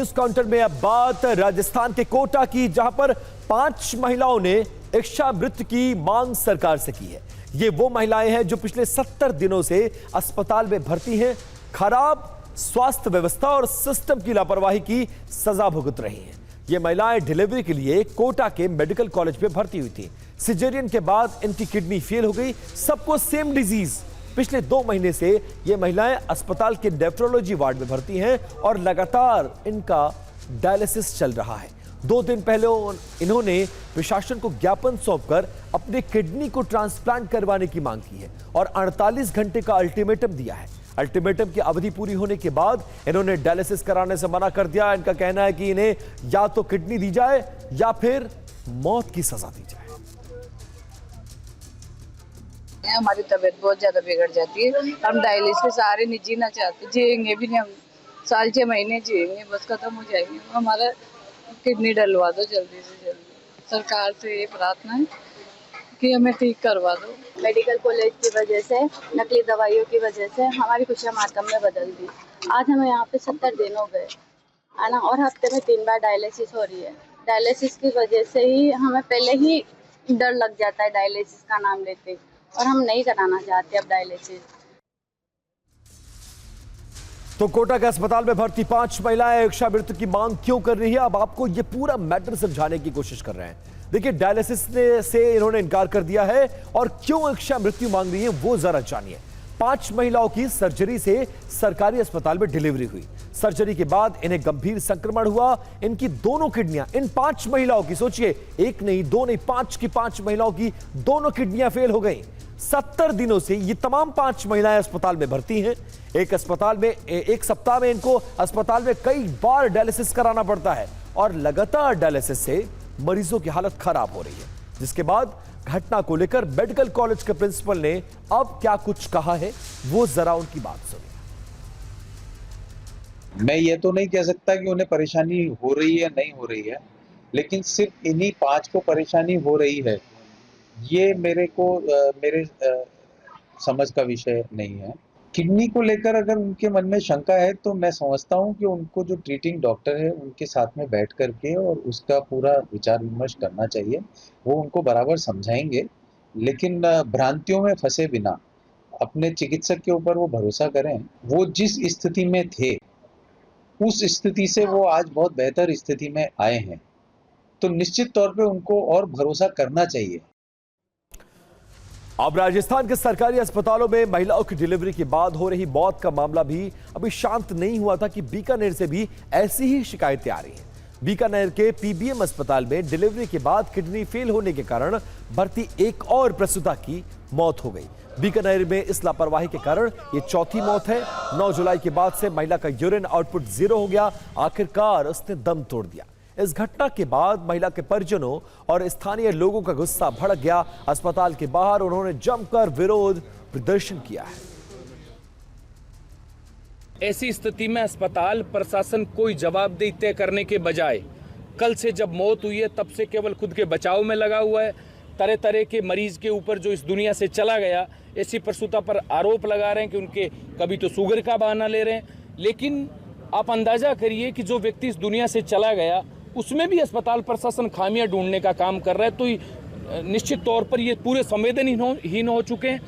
News counter में अब बात राजस्थान के कोटा की, जहां पर 5 महिलाओं ने इच्छामृत्यु की मांग सरकार से की है। ये वो महिलाएं हैं जो पिछले 70 दिनों से अस्पताल में भर्ती हैं, खराब स्वास्थ्य व्यवस्था और सिस्टम की लापरवाही की सजा भुगत रही हैं। ये महिलाएं डिलीवरी के लिए कोटा के मेडिकल कॉलेज में भर्ती हुई थी। सिजेरियन के बाद इनकी किडनी फेल हो गई। सबको सेम डिजीज। पिछले 2 महीने से ये महिलाएं अस्पताल के नेफ्रोलॉजी वार्ड में भर्ती हैं और लगातार इनका डायलिसिस चल रहा है। 2 दिन पहले इन्होंने प्रशासन को ज्ञापन सौंपकर अपने किडनी को ट्रांसप्लांट करवाने की मांग की है और 48 घंटे का अल्टीमेटम दिया है। अल्टीमेटम की अवधि पूरी होने के बाद इन्होंने डायलिसिस कराने से मना कर दिया। इनका कहना है कि इन्हें या तो किडनी दी जाए या फिर मौत की सजा दी जाए। हमारी तबीयत बहुत ज्यादा बिगड़ जाती है। हम डायलिसिस सारे नहीं जीना चाहते, जिएंगे भी नहीं। हम 6 महीने जिएंगे, बस खत्म हो जाएंगे। हमारा किडनी डलवा दो जल्दी से जल्दी। सरकार से ये प्रार्थना है कि हमें ठीक करवा दो। मेडिकल कॉलेज की वजह से, नकली दवाइयों की वजह से हमारी खुशियाँ मातम में बदल दी। आज हमें यहाँ पे 70 दिन हो गए है ना, और हफ्ते में 3 बार डायलिसिस हो रही है। डायलिसिस की वजह से ही हमें पहले ही डर लग जाता है डायलिसिस का नाम लेते, और हम नहीं कराना चाहते अब डायलिसिस। तो कोटा के अस्पताल में भर्ती 5 महिलाएं इच्छामृत्यु की मांग क्यों कर रही है, अब आपको ये पूरा मैटर समझाने की कोशिश कर रहे हैं। देखिए, डायलिसिस से इन्होंने इनकार कर दिया है और क्यों इच्छामृत्यु मांग रही है वो जरा जानिए। 5 महिलाओं की सर्जरी से सरकारी अस्पताल में डिलीवरी हुई। सर्जरी के बाद इन्हें गंभीर संक्रमण हुआ। इनकी दोनों किडनियां, इन 5 महिलाओं की, सोचिए, 1 नहीं 2 नहीं 5 की 5 महिलाओं की दोनों किडनियां फेल हो गई। 70 दिनों से ये तमाम 5 महिलाएं अस्पताल में भर्ती हैं। एक सप्ताह में इनको अस्पताल में कई बार डायलिसिस कराना पड़ता है और लगातार डायलिसिस से मरीजों की हालत खराब हो रही है। जिसके बाद घटना को लेकर मेडिकल कॉलेज के प्रिंसिपल ने अब क्या कुछ कहा है, वो जरा उनकी बात सुनिए। मैं ये तो नहीं कह सकता कि उन्हें परेशानी हो रही है नहीं हो रही है, लेकिन सिर्फ इन्हीं 5 को परेशानी हो रही है, ये मेरे समझ का विषय नहीं है। किडनी को लेकर अगर उनके मन में शंका है तो मैं समझता हूँ कि उनको जो ट्रीटिंग डॉक्टर है उनके साथ में बैठ करके और उसका पूरा विचार विमर्श करना चाहिए। वो उनको बराबर समझाएंगे, लेकिन भ्रांतियों में फंसे बिना अपने चिकित्सक के ऊपर वो भरोसा करें। वो जिस स्थिति में थे उस स्थिति से वो आज बहुत बेहतर स्थिति में आए हैं, तो निश्चित तौर पे उनको और भरोसा करना चाहिए। अब राजस्थान के सरकारी अस्पतालों में महिलाओं की डिलीवरी के बाद हो रही मौत का मामला भी अभी शांत नहीं हुआ था कि बीकानेर से भी ऐसी ही शिकायतें आ रही हैं। बीकानेर के पीबीएम अस्पताल में डिलीवरी के बाद किडनी फेल होने के कारण भर्ती एक और प्रसूता की मौत हो गई। बीकानेर में इस लापरवाही के कारण ये 4थी मौत है। 9 जुलाई के बाद से महिला का यूरिन आउटपुट 0 हो गया। आखिरकार उसने दम तोड़ दिया। इस घटना के बाद महिला के परिजनों और स्थानीय लोगों का गुस्सा भड़क गया। अस्पताल के बाहर उन्होंने जमकर विरोध प्रदर्शन किया है। ऐसी स्थिति में अस्पताल प्रशासन कोई जवाबदेही तय करने के बजाय कल से जब मौत हुई है तब से केवल खुद के बचाव में लगा हुआ है। तरह तरह के मरीज के ऊपर जो इस दुनिया से चला गया, ऐसी प्रसूता पर आरोप लगा रहे हैं कि उनके कभी तो शुगर का बहाना ले रहे हैं। लेकिन आप अंदाजा करिए कि जो व्यक्ति इस दुनिया से चला गया उसमें भी अस्पताल प्रशासन खामियां ढूंढने का काम कर रहा है। तो निश्चित तौर पर ये पूरे संवेदनहीन हो चुके हैं।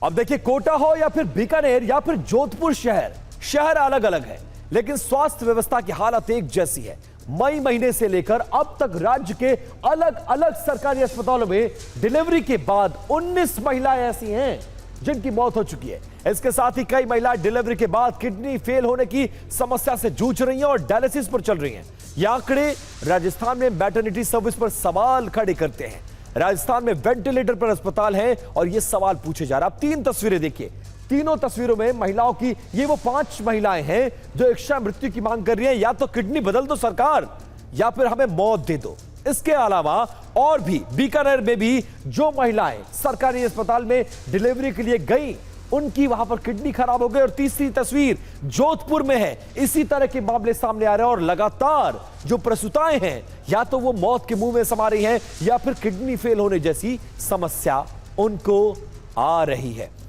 अब देखिए, कोटा हो या फिर बीकानेर या फिर जोधपुर शहर अलग अलग है, लेकिन स्वास्थ्य व्यवस्था की हालत एक जैसी है। मई महीने से लेकर अब तक राज्य के अलग अलग सरकारी अस्पतालों में डिलीवरी के बाद 19 महिलाएं ऐसी हैं जिनकी मौत हो चुकी है। इसके साथ ही कई महिलाएं डिलीवरी के बाद किडनी फेल होने की समस्या से जूझ रही हैं और डायलिसिस पर चल रही हैं। ये आंकड़े राजस्थान में मैटरनिटी सर्विस पर सवाल खड़े करते हैं। राजस्थान में वेंटिलेटर पर अस्पताल है और ये सवाल पूछे जा रहा है। 3 तस्वीरें देखिए। तीनों तस्वीरों में महिलाओं की, ये वो 5 महिलाएं हैं जो इच्छामृत्यु की मांग कर रही हैं। या तो किडनी बदल दो सरकार, या फिर हमें मौत दे दो। इसके अलावा और भी बीकानेर में भी जो महिलाएं सरकारी अस्पताल में डिलीवरी के लिए गई, उनकी वहां पर किडनी खराब हो गई। और तीसरी तस्वीर जोधपुर में है। इसी तरह के मामले सामने आ रहे हैं और लगातार जो प्रसूताएं हैं या तो वो मौत के मुंह में समा रही हैं या फिर किडनी फेल होने जैसी समस्या उनको आ रही है।